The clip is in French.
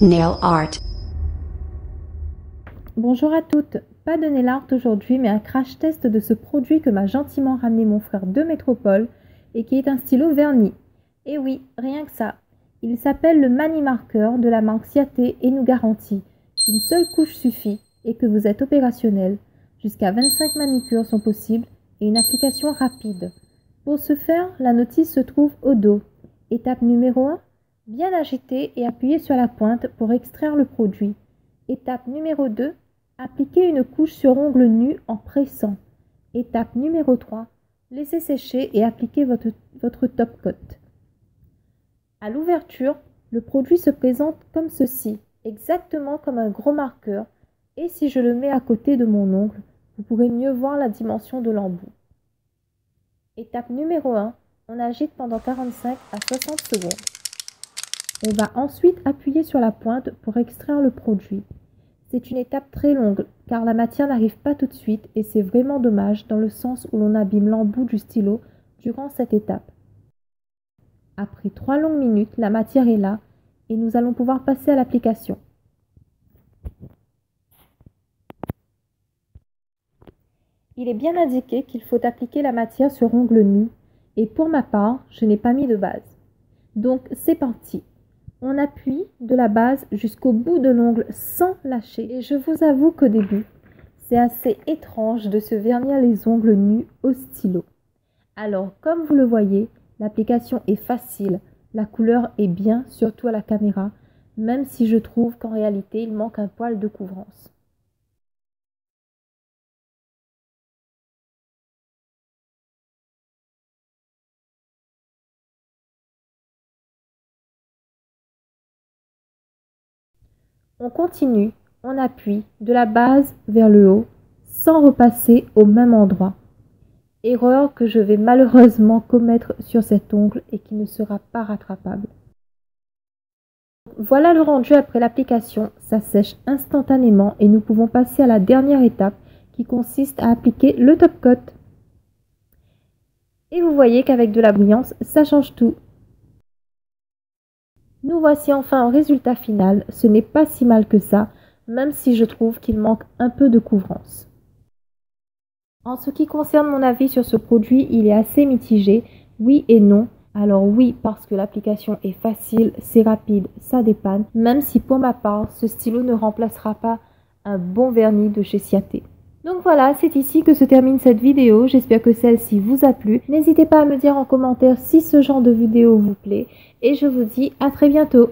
Nail Art. Bonjour à toutes, pas de nail art aujourd'hui mais un crash test de ce produit que m'a gentiment ramené mon frère de métropole et qui est un stylo vernis. Et oui, rien que ça. Il s'appelle le Mani Marker de la marque Ciaté et nous garantit qu'une seule couche suffit et que vous êtes opérationnel. Jusqu'à 25 manucures sont possibles et une application rapide. Pour ce faire, la notice se trouve au dos. Étape numéro 1, bien agiter et appuyer sur la pointe pour extraire le produit. Étape numéro 2, appliquer une couche sur ongle nu en pressant. Étape numéro 3, laisser sécher et appliquer votre top coat. À l'ouverture, le produit se présente comme ceci, exactement comme un gros marqueur, et si je le mets à côté de mon ongle, vous pourrez mieux voir la dimension de l'embout. Étape numéro 1, on agite pendant 45 à 60 secondes. On va ensuite appuyer sur la pointe pour extraire le produit. C'est une étape très longue car la matière n'arrive pas tout de suite et c'est vraiment dommage dans le sens où l'on abîme l'embout du stylo durant cette étape. Après 3 longues minutes, la matière est là et nous allons pouvoir passer à l'application. Il est bien indiqué qu'il faut appliquer la matière sur ongle nu et pour ma part, je n'ai pas mis de base. Donc c'est parti. On appuie de la base jusqu'au bout de l'ongle sans lâcher. Et je vous avoue qu'au début, c'est assez étrange de se vernir les ongles nus au stylo. Alors, comme vous le voyez, l'application est facile. La couleur est bien, surtout à la caméra, même si je trouve qu'en réalité, il manque un poil de couvrance. On continue, on appuie de la base vers le haut, sans repasser au même endroit. Erreur que je vais malheureusement commettre sur cet ongle et qui ne sera pas rattrapable. Voilà le rendu après l'application, ça sèche instantanément et nous pouvons passer à la dernière étape qui consiste à appliquer le top coat. Et vous voyez qu'avec de la brillance, ça change tout. Nous voici enfin au résultat final, ce n'est pas si mal que ça, même si je trouve qu'il manque un peu de couvrance. En ce qui concerne mon avis sur ce produit, il est assez mitigé, oui et non. Alors oui, parce que l'application est facile, c'est rapide, ça dépanne, même si pour ma part, ce stylo ne remplacera pas un bon vernis de chez Ciaté. Donc voilà, c'est ici que se termine cette vidéo, j'espère que celle-ci vous a plu. N'hésitez pas à me dire en commentaire si ce genre de vidéo vous plaît, et je vous dis à très bientôt.